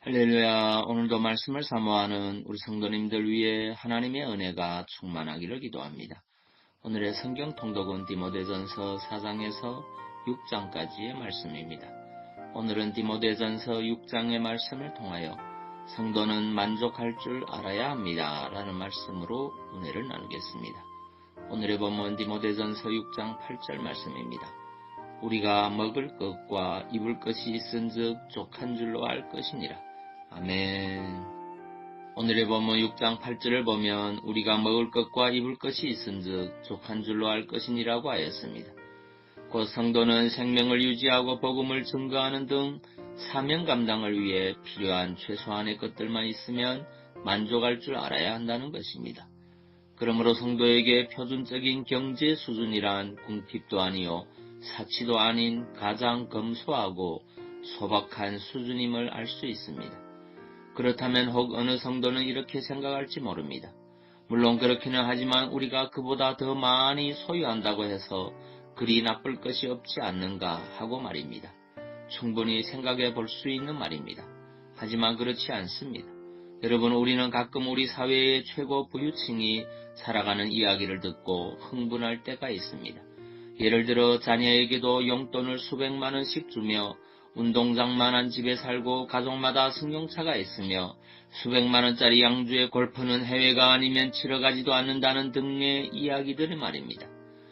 할렐루야. 오늘도 말씀을 사모하는 우리 성도님들 위해 하나님의 은혜가 충만하기를 기도합니다. 오늘의 성경 통독은 디모데전서 4장에서 6장까지의 말씀입니다. 오늘은 디모데전서 6장의 말씀을 통하여 성도는 만족할 줄 알아야 합니다 라는 말씀으로 은혜를 나누겠습니다. 오늘의 본문 디모데전서 6장 8절 말씀입니다. 우리가 먹을 것과 입을 것이 있은즉 족한 줄로 알 것이니라. 아멘. 오늘의 본문 6장 8절을 보면 우리가 먹을 것과 입을 것이 있은즉 족한 줄로 알 것이니라고 하였습니다. 곧 성도는 생명을 유지하고 복음을 증거하는 등 사명 감당을 위해 필요한 최소한의 것들만 있으면 만족할 줄 알아야 한다는 것입니다. 그러므로 성도에게 표준적인 경제 수준이란 궁핍도 아니요 사치도 아닌 가장 검소하고 소박한 수준임을 알 수 있습니다. 그렇다면 혹 어느 성도는 이렇게 생각할지 모릅니다. 물론 그렇기는 하지만 우리가 그보다 더 많이 소유한다고 해서 그리 나쁠 것이 없지 않는가 하고 말입니다. 충분히 생각해 볼 수 있는 말입니다. 하지만 그렇지 않습니다. 여러분, 우리는 가끔 우리 사회의 최고 부유층이 살아가는 이야기를 듣고 흥분할 때가 있습니다. 예를 들어 자녀에게도 용돈을 수백만 원씩 주며 운동장만한 집에 살고 가족마다 승용차가 있으며 수백만 원짜리 양주의 골프는 해외가 아니면 치러 가지도 않는다는 등의 이야기들이 말입니다.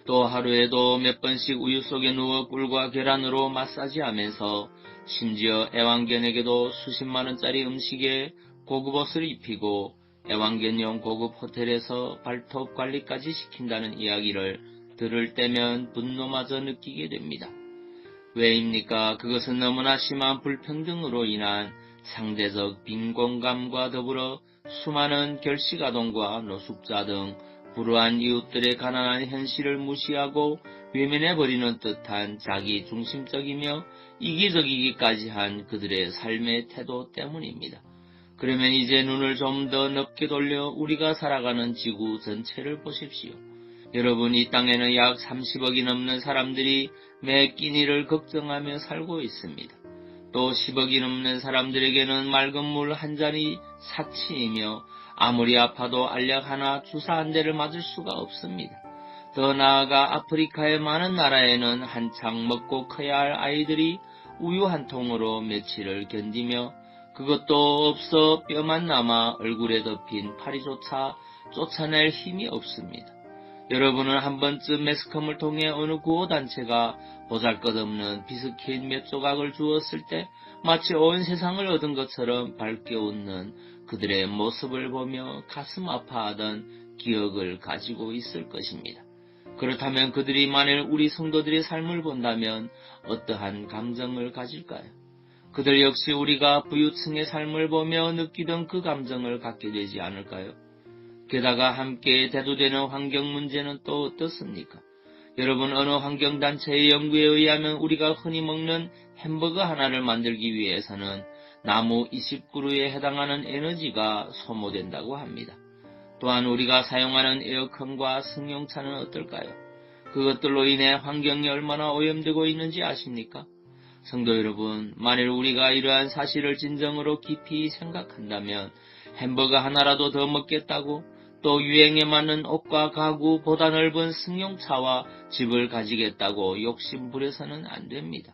또 하루에도 몇 번씩 우유 속에 누워 꿀과 계란으로 마사지하면서 심지어 애완견에게도 수십만 원짜리 음식에 고급 옷을 입히고 애완견용 고급 호텔에서 발톱 관리까지 시킨다는 이야기를 들을 때면 분노마저 느끼게 됩니다. 왜입니까? 그것은 너무나 심한 불평등으로 인한 상대적 빈곤감과 더불어 수많은 결식아동과 노숙자 등 불우한 이웃들의 가난한 현실을 무시하고 외면해버리는 듯한 자기 중심적이며 이기적이기까지 한 그들의 삶의 태도 때문입니다. 그러면 이제 눈을 좀 더 넓게 돌려 우리가 살아가는 지구 전체를 보십시오. 여러분, 이 땅에는 약 30억이 넘는 사람들이 매 끼니를 걱정하며 살고 있습니다. 또 10억이 넘는 사람들에게는 맑은 물 한 잔이 사치이며 아무리 아파도 알약 하나 주사 한 대를 맞을 수가 없습니다. 더 나아가 아프리카의 많은 나라에는 한창 먹고 커야 할 아이들이 우유 한 통으로 며칠을 견디며 그것도 없어 뼈만 남아 얼굴에 덮인 파리조차 쫓아낼 힘이 없습니다. 여러분은 한 번쯤 매스컴을 통해 어느 구호단체가 보잘것없는 비스킷 몇 조각을 주었을 때 마치 온 세상을 얻은 것처럼 밝게 웃는 그들의 모습을 보며 가슴 아파하던 기억을 가지고 있을 것입니다. 그렇다면 그들이 만일 우리 성도들의 삶을 본다면 어떠한 감정을 가질까요? 그들 역시 우리가 부유층의 삶을 보며 느끼던 그 감정을 갖게 되지 않을까요? 게다가 함께 대두되는 환경 문제는 또 어떻습니까? 여러분, 어느 환경단체의 연구에 의하면 우리가 흔히 먹는 햄버거 하나를 만들기 위해서는 나무 20그루에 해당하는 에너지가 소모된다고 합니다. 또한 우리가 사용하는 에어컨과 승용차는 어떨까요? 그것들로 인해 환경이 얼마나 오염되고 있는지 아십니까? 성도 여러분, 만일 우리가 이러한 사실을 진정으로 깊이 생각한다면 햄버거 하나라도 더 먹겠다고 또 유행에 맞는 옷과 가구, 보다 넓은 승용차와 집을 가지겠다고 욕심부려서는 안 됩니다.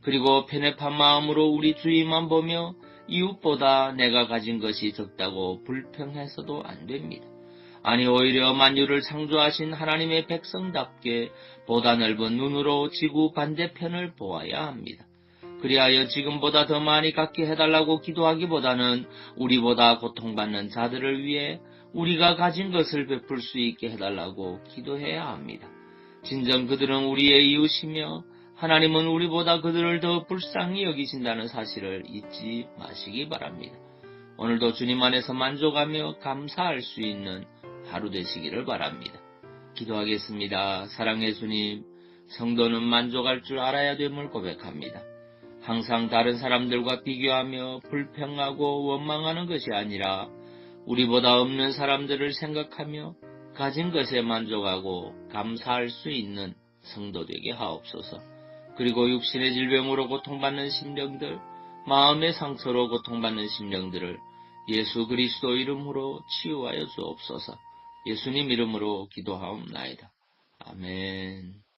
그리고 편협한 마음으로 우리 주위만 보며 이웃보다 내가 가진 것이 적다고 불평해서도 안 됩니다. 아니, 오히려 만유를 창조하신 하나님의 백성답게 보다 넓은 눈으로 지구 반대편을 보아야 합니다. 그리하여 지금보다 더 많이 갖게 해달라고 기도하기보다는 우리보다 고통받는 자들을 위해 우리가 가진 것을 베풀 수 있게 해달라고 기도해야 합니다. 진정 그들은 우리의 이웃이며 하나님은 우리보다 그들을 더 불쌍히 여기신다는 사실을 잊지 마시기 바랍니다. 오늘도 주님 안에서 만족하며 감사할 수 있는 하루 되시기를 바랍니다. 기도하겠습니다. 사랑의 주님, 성도는 만족할 줄 알아야 됨을 고백합니다. 항상 다른 사람들과 비교하며 불평하고 원망하는 것이 아니라 우리보다 없는 사람들을 생각하며 가진 것에 만족하고 감사할 수 있는 성도 되게 하옵소서. 그리고 육신의 질병으로 고통받는 심령들, 마음의 상처로 고통받는 심령들을 예수 그리스도 이름으로 치유하여 주옵소서. 예수님 이름으로 기도하옵나이다. 아멘.